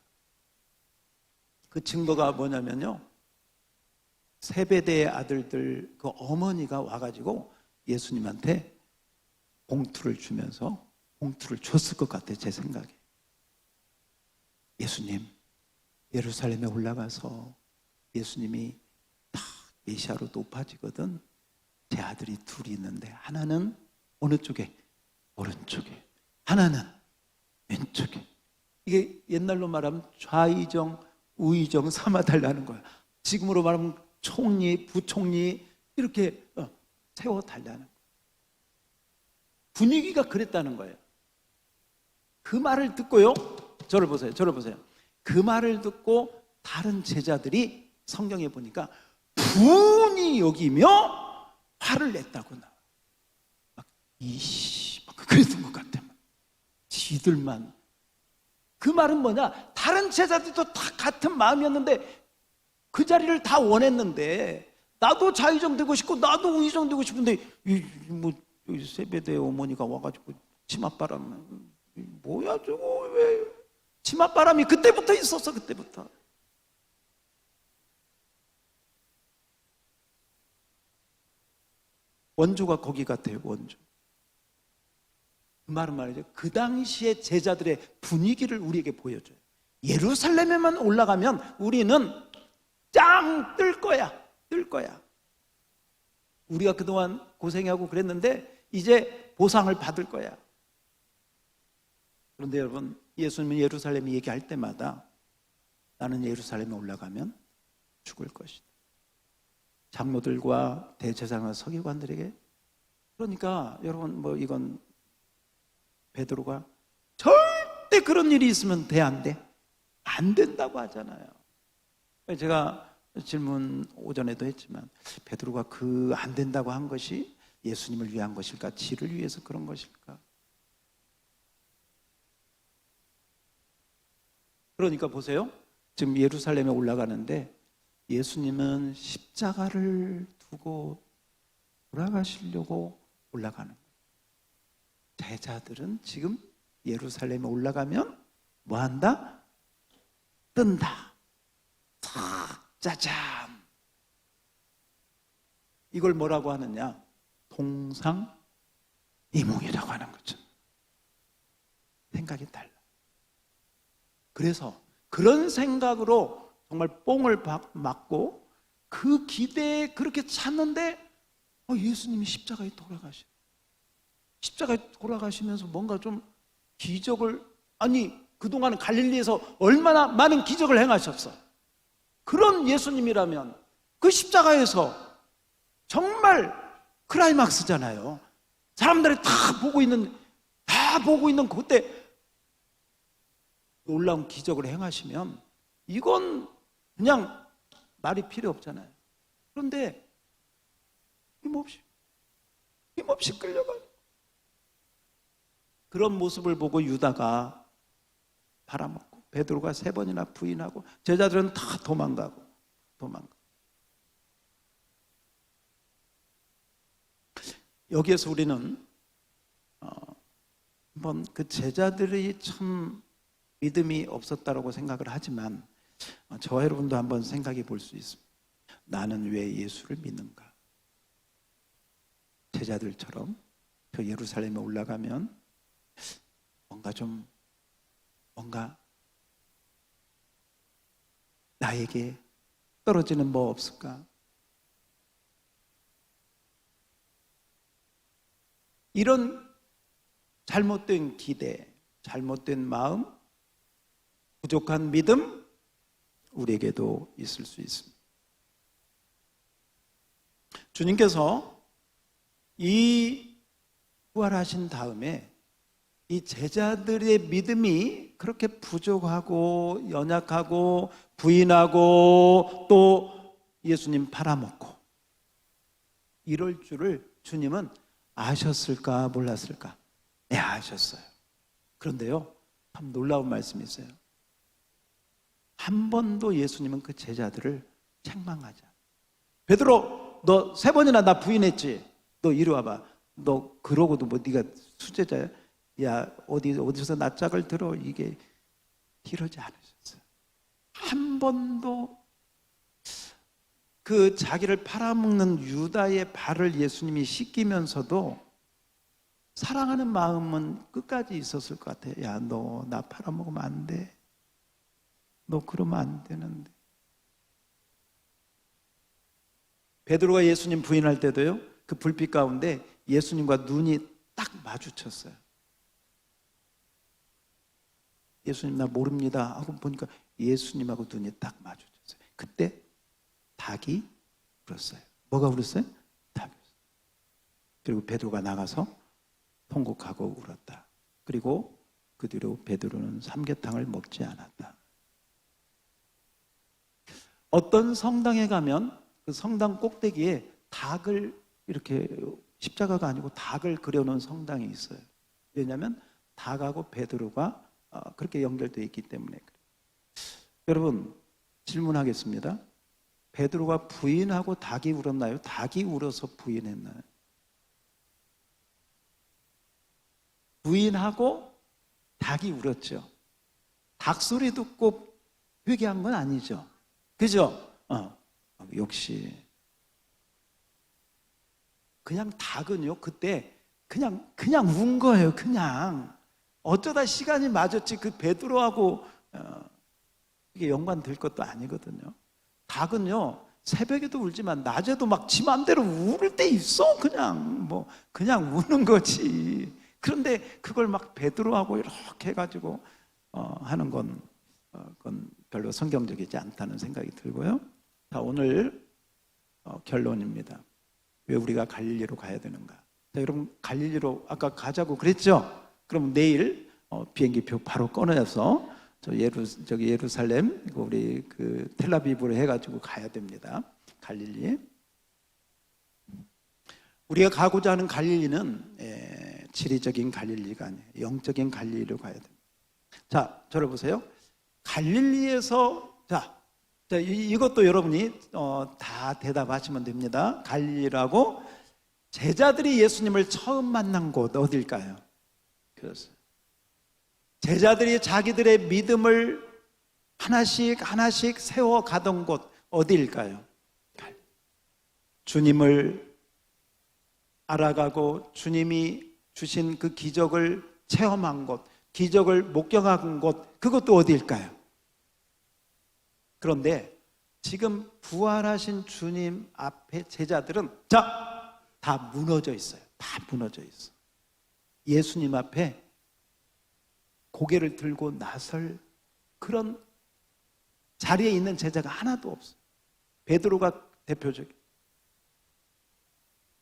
그 증거가 뭐냐면요, 세베대의 아들들 그 어머니가 와가지고 예수님한테 봉투를 주면서, 봉투를 줬을 것 같아, 제 생각에. 예수님, 예루살렘에 올라가서 예수님이 다 메시아로 높아지거든. 제 아들이 둘이 있는데, 하나는 어느 쪽에? 오른쪽에. 하나는 왼쪽에. 이게 옛날로 말하면 좌의정, 우의정 삼아달라는 거야. 지금으로 말하면 총리, 부총리 이렇게 세워달라는 거야. 분위기가 그랬다는 거예요. 그 말을 듣고요, 저를 보세요. 그 말을 듣고 다른 제자들이 성경에 보니까 분이 여기며 화를 냈다고 나와. 막 그랬던 것 같아. 지들만. 그 말은 뭐냐, 다른 제자들도 다 같은 마음이었는데, 그 자리를 다 원했는데, 나도 자의정 되고 싶고 나도 우의정 되고 싶은데, 세베대 어머니가 와가지고 치맛바람, 뭐야 저거, 왜 치맛바람이 그때부터 있었어. 그때부터. 원조가 거기 같아요. 원조. 그 말은 말이죠, 그 당시의 제자들의 분위기를 우리에게 보여줘요. 예루살렘에만 올라가면 우리는 짱 뜰 거야. 우리가 그동안 고생하고 그랬는데 이제 보상을 받을 거야. 그런데 여러분, 예수님은 예루살렘 얘기할 때마다 나는 예루살렘에 올라가면 죽을 것이다. 장로들과 대제사장과 서기관들에게. 그러니까 여러분, 이건 베드로가 절대 그런 일이 있으면 안 돼? 안 된다고 하잖아요. 제가 질문 오전에도 했지만, 베드로가 그 안 된다고 한 것이 예수님을 위한 것일까? 지를 위해서 그런 것일까? 그러니까 보세요. 지금 예루살렘에 올라가는데 예수님은 십자가를 두고 돌아가시려고 올라가는 거예요. 제자들은 지금 예루살렘에 올라가면 뭐한다? 뜬다. 짜잔. 이걸 뭐라고 하느냐? 동상이몽이라고 하는 거죠. 생각이 달라. 그래서 그런 생각으로 정말 뽕을 맞고 그 기대에 그렇게 찼는데 예수님이 십자가에 돌아가시면서 뭔가 좀 기적을, 그동안 갈릴리에서 얼마나 많은 기적을 행하셨어. 그런 예수님이라면 그 십자가에서 정말 클라이막스잖아요. 사람들이 다 보고 있는 그때 놀라운 기적을 행하시면 이건 그냥 말이 필요 없잖아요. 그런데 힘없이 끌려가요. 그런 모습을 보고 유다가 팔아먹고 베드로가 3번이나 부인하고 제자들은 다 도망가고. 여기에서 우리는 한번 그 제자들이 참 믿음이 없었다라고 생각을 하지만 저와 여러분도 한번 생각해 볼 수 있습니다. 나는 왜 예수를 믿는가? 제자들처럼 그 예루살렘에 올라가면 뭔가 나에게 떨어지는 뭐 없을까? 이런 잘못된 기대, 잘못된 마음, 부족한 믿음 우리에게도 있을 수 있습니다. 주님께서 이 부활하신 다음에 이 제자들의 믿음이 그렇게 부족하고 연약하고 부인하고 또 예수님 팔아먹고 이럴 줄을 주님은 아셨을까 몰랐을까? 네, 아셨어요. 그런데요, 참 놀라운 말씀이 있어요. 한 번도 예수님은 그 제자들을 책망하지 않아요. 베드로, 너 3번이나 나 부인했지? 너 이리 와봐. 너 그러고도 뭐 네가 수제자야? 야, 어디서 낯짝을 들어? 이게 이러지 않으셨어요. 한 번도 그 자기를 팔아먹는 유다의 발을 예수님이 씻기면서도 사랑하는 마음은 끝까지 있었을 것 같아요. 야, 너 나 팔아먹으면 안 돼. 너 그러면 안 되는데. 베드로가 예수님 부인할 때도요, 그 불빛 가운데 예수님과 눈이 딱 마주쳤어요. 예수님 나 모릅니다 하고 보니까 예수님하고 눈이 딱 마주쳤어요. 그때 닭이 울었어요. 뭐가 울었어요? 닭이 울었어요. 그리고 베드로가 나가서 통곡하고 울었다. 그리고 그 뒤로 베드로는 삼계탕을 먹지 않았다. 어떤 성당에 가면 그 성당 꼭대기에 닭을 이렇게 십자가가 아니고 닭을 그려놓은 성당이 있어요. 왜냐하면 닭하고 베드로가 그렇게 연결되어 있기 때문에. 여러분 질문하겠습니다. 베드로가 부인하고 닭이 울었나요? 닭이 울어서 부인했나요? 부인하고 닭이 울었죠. 닭 소리 듣고 회개한 건 아니죠. 그죠? 역시 그냥 닭은요 그때 그냥 운 거예요. 그냥 어쩌다 시간이 맞았지 그 베드로하고 이게 연관될 것도 아니거든요. 닭은요 새벽에도 울지만 낮에도 막 지 맘대로 울을 때 있어. 그냥 우는 거지. 그런데 그걸 막 베드로하고 이렇게 해가지고 하는 건 그건 별로 성경적이지 않다는 생각이 들고요. 자, 오늘 결론입니다. 왜 우리가 갈릴리로 가야 되는가? 자, 여러분 갈릴리로 아까 가자고 그랬죠? 그럼 내일 비행기표 바로 꺼내서 예루살렘 우리 그 텔아비브로 해가지고 가야 됩니다. 갈릴리. 우리가 가고자 하는 갈릴리는 지리적인 갈릴리가 아니에요. 영적인 갈릴리로 가야 됩니다. 자, 저를 보세요. 갈릴리에서 자 이것도 여러분이 다 대답하시면 됩니다. 갈릴리라고 제자들이 예수님을 처음 만난 곳 어딜까요? 그렇습니다. 제자들이 자기들의 믿음을 하나씩 세워가던 곳 어디일까요? 주님을 알아가고 주님이 주신 그 기적을 체험한 곳, 기적을 목격한 곳, 그것도 어디일까요? 그런데 지금 부활하신 주님 앞에 제자들은 다 무너져 있어요. 다 무너져 있어. 예수님 앞에 고개를 들고 나설 그런 자리에 있는 제자가 하나도 없어. 베드로가 대표적이에요.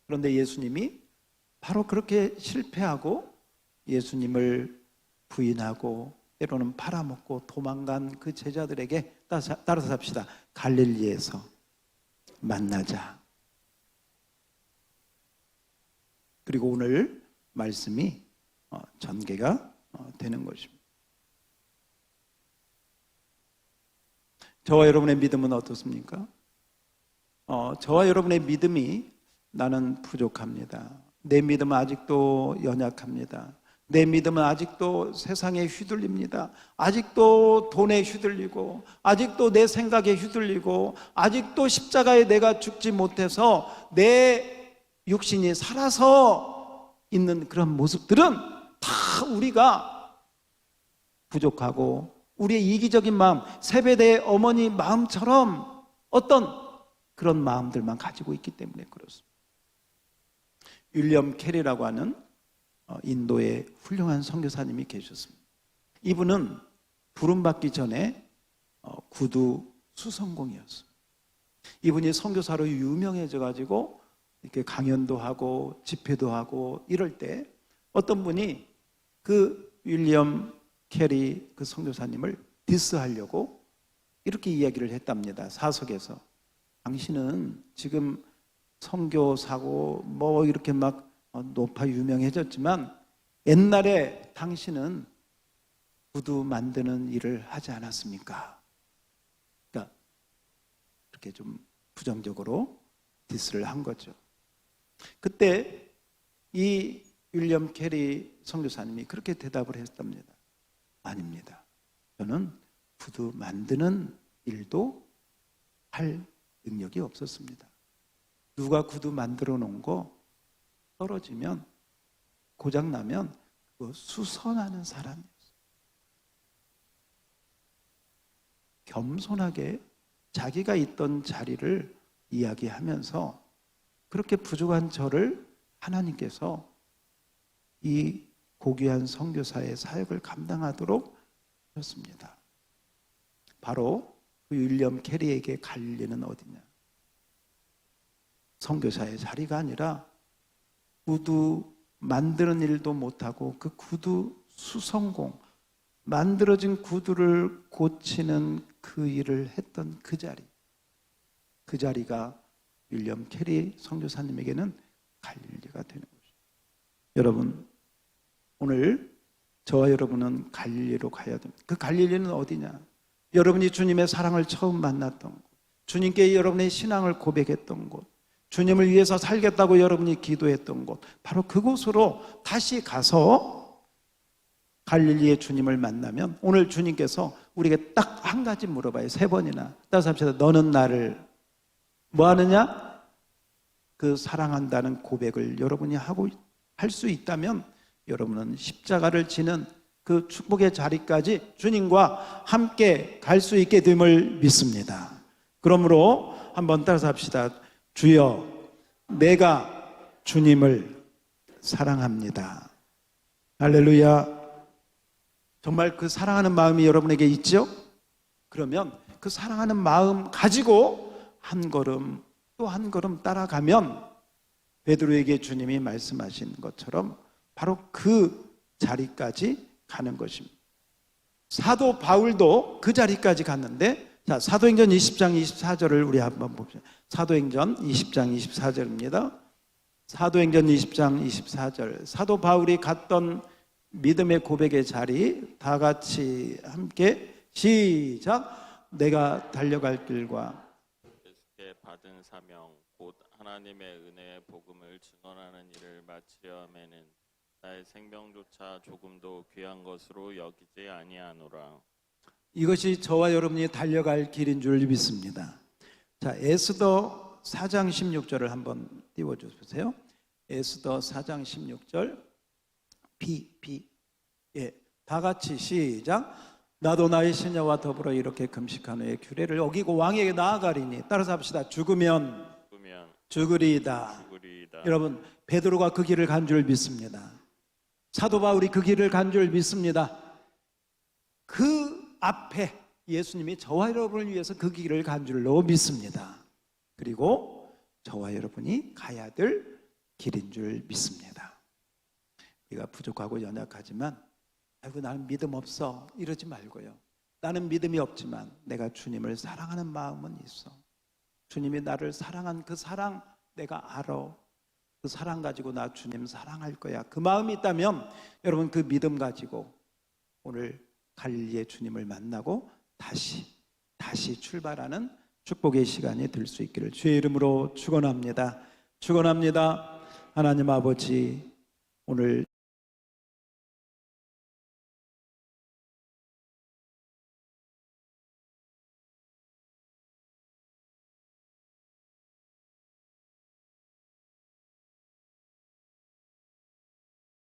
그런데 예수님이 바로 그렇게 실패하고 예수님을 부인하고 때로는 팔아먹고 도망간 그 제자들에게 따라서 합시다. 갈릴리에서 만나자. 그리고 오늘 말씀이 전개가 되는 것입니다. 저와 여러분의 믿음은 어떻습니까? 저와 여러분의 믿음이 나는 부족합니다. 내 믿음은 아직도 연약합니다. 내 믿음은 아직도 세상에 휘둘립니다. 아직도 돈에 휘둘리고, 아직도 내 생각에 휘둘리고, 아직도 십자가에 내가 죽지 못해서 내 육신이 살아서 있는 그런 모습들은 다 우리가 부족하고, 우리의 이기적인 마음, 세베대의 어머니 마음처럼 어떤 그런 마음들만 가지고 있기 때문에 그렇습니다. 윌리엄 캐리라고 하는 인도의 훌륭한 선교사님이 계셨습니다. 이분은 부름받기 전에 구두 수성공이었어요. 이분이 선교사로 유명해져 가지고 이렇게 강연도 하고 집회도 하고 이럴 때 어떤 분이 그 윌리엄 캐리 그 선교사님을 디스하려고 이렇게 이야기를 했답니다. 사석에서. 당신은 지금 선교사고 뭐 이렇게 막 높아 유명해졌지만 옛날에 당신은 구두 만드는 일을 하지 않았습니까? 그러니까 그렇게 좀 부정적으로 디스를 한 거죠. 그때 이 윌리엄 캐리 선교사님이 그렇게 대답을 했답니다. 아닙니다. 저는 구두 만드는 일도 할 능력이 없었습니다. 누가 구두 만들어 놓은 거 떨어지면 고장나면 그거 수선하는 사람이었어요. 겸손하게 자기가 있던 자리를 이야기하면서 그렇게 부족한 저를 하나님께서 이 고귀한 선교사의 사역을 감당하도록 하셨습니다. 바로 그 윌리엄 캐리에게 갈릴리는 어디냐? 선교사의 자리가 아니라 구두 만드는 일도 못하고 그 구두 수성공, 만들어진 구두를 고치는 그 일을 했던 그 자리, 그 자리가 윌리엄 캐리 선교사님에게는 갈릴리가 되는 것입니다. 여러분, 오늘 저와 여러분은 갈릴리로 가야 됩니다. 그 갈릴리는 어디냐? 여러분이 주님의 사랑을 처음 만났던 곳, 주님께 여러분의 신앙을 고백했던 곳, 주님을 위해서 살겠다고 여러분이 기도했던 곳, 바로 그곳으로 다시 가서 갈릴리의 주님을 만나면 오늘 주님께서 우리에게 딱 한 가지 물어봐요. 3번이나. 따라서 합시다. 너는 나를 뭐 하느냐? 그 사랑한다는 고백을 여러분이 하고 할 수 있다면 여러분은 십자가를 지는 그 축복의 자리까지 주님과 함께 갈 수 있게 됨을 믿습니다. 그러므로 한번 따라서 합시다. 주여, 내가 주님을 사랑합니다. 할렐루야. 정말 그 사랑하는 마음이 여러분에게 있죠? 그러면 그 사랑하는 마음 가지고 한 걸음 또 한 걸음 따라가면 베드로에게 주님이 말씀하신 것처럼 바로 그 자리까지 가는 것입니다. 사도 바울도 그 자리까지 갔는데, 자, 사도행전 20장 24절을 우리 한번 봅시다. 사도행전 20장 24절입니다. 사도행전 20장 24절. 사도 바울이 갔던 믿음의 고백의 자리, 다 같이 함께 시작. 내가 달려갈 길과 예수께 받은 사명 곧 하나님의 은혜의 복음을 증언하는 일을 마치려 하면은 나의 생명조차 조금도 귀한 것으로 여기지 아니하노라. 이것이 저와 여러분이 달려갈 길인 줄 믿습니다. 자, 에스더 4장 16절을 한번 띄워주세요. 에스더 4장 16절. 예, 다 같이 시작. 나도 나의 시녀와 더불어 이렇게 금식한 후에 규례를 어기고 왕에게 나아가리니. 따라서 합시다. 죽으면 죽으리이다. 여러분, 베드로가 그 길을 간 줄 믿습니다. 사도 바울이 그 길을 간 줄 믿습니다. 그 앞에 예수님이 저와 여러분을 위해서 그 길을 간 줄로 믿습니다. 그리고 저와 여러분이 가야 될 길인 줄 믿습니다. 우리가 부족하고 연약하지만 아이고 나는 믿음 없어 이러지 말고요. 나는 믿음이 없지만 내가 주님을 사랑하는 마음은 있어. 주님이 나를 사랑한 그 사랑 내가 알아. 그 사랑 가지고 나 주님 사랑할 거야. 그 마음이 있다면 여러분 그 믿음 가지고 오늘 갈릴리의 주님을 만나고 다시 출발하는 축복의 시간이 될 수 있기를 주의 이름으로 축원합니다. 축원합니다. 하나님 아버지, 오늘